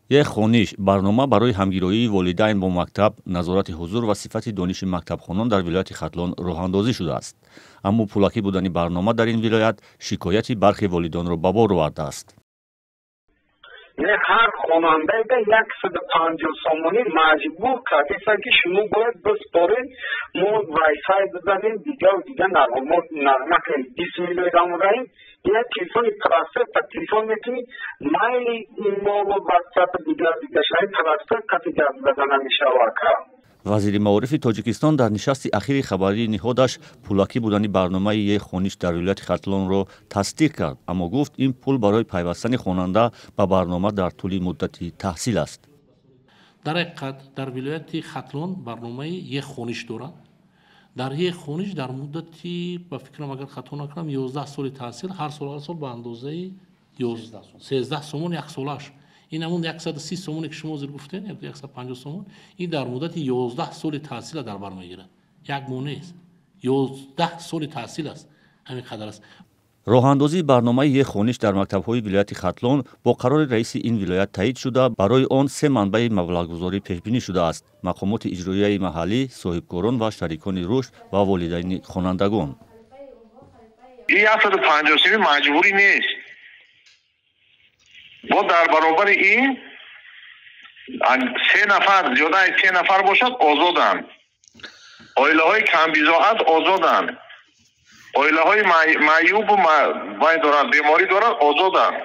یک خونیش برنامه برای همگیری والدین با مکتب، نظارت حضور و صفت دانش مکتب خوانان در ولایت ختلان راه اندازی شده است. اما پولاکی بودن برنامه در این ولایت شکایتی برخی والدان را به بار آورده است. هر خواننده به 150 سومانی مجبور کرده که شما باید بسپارید، ما وایفای بزنیم دیگه نرمه کنیم 20 میلیون داریم. یک تلفن ترانسفر تا تلفن میتونی مایلی ما و واتساپ دیگه شاید ترانسفر کسی جذب بزنه میشه واقعا. وزیر معارف تاجیکستان در نشست اخیر خبری نهادش پولاکی بودن برنامه یک خونیش در ولایت ختلان را تصدیق کرد، اما گفت این پول برای پیوستن خواننده به برنامه در طول مدتی تحصیل است. در حقیقت در ولایت ختلان برنامه یک خونیش دارند. در یک خونیش در مدتی با فکرم اگر خطا نکنم 11 سال تحصیل، هر سال به اندازه 13 سومون یک سالش. این همون 130 سومونی که شما زیر گفتین، 150 سومون، این در مدت 11 سال تحصیل در بر میگیرد. یک مونه است. 11 سال تحصیل است. همین قدر است. راه اندازی برنامه یک خونیش در مکتب‌های ولایت ختلان با قرار رئیس این ولایت تایید شده، برای آن 3 منبع مبلغ‌گذاری پیش بینی شده است: مقامات اجرایی محلی، صاحبکاران و شریکان رشد و والدین خوانندگان. این 150 مجبوری نیست. با در برابر این 3 نفر زیاده از 3 نفر باشد آزادند. عائله های کم بضاعت آزادند. عائله های معیوب و بیماری دارند آزادند.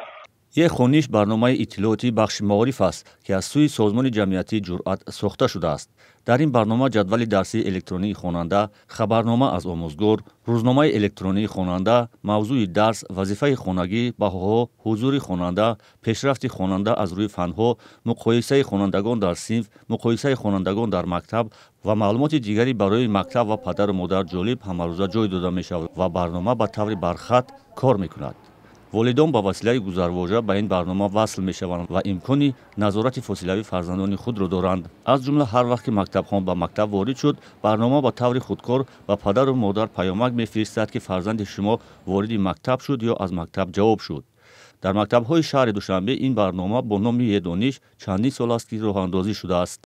یک خونیش برنامه اطلاعاتی بخش معارف است که از سوی سازمان جمعیتی جرأت ساخته شده است. در این برنامه جدول درسی الکترونیک خواننده، خبرنامه از آموزگار، روزنامه الکترونیک خواننده، موضوع درس، وظیفه خانگی، بهاها، حضور خواننده، پیشرفت خواننده از روی فنها، مقایسه خوانندگان در صنف، مقایسه خوانندگان در مکتب و معلومات دیگری برای مکتب و پدر و مادر جالب همروزه جای داده می شود و برنامه به طور برخط کار می کند. والدان با وسیله گذرواژه به این برنامه وصل می شوند و امکانی نظارت فاصلوی فرزندان خود را دارند. از جمله هر وقت که مکتبخوان به مکتب وارد شد، برنامه با طور خودکار و پدر و مادر پیامک می‌فرستد که فرزند شما وارد مکتب شد یا از مکتب جواب شد. در مکتب‌های شهر دوشنبه این برنامه با نام یک دانش چندین سال است که راه اندازی شده است.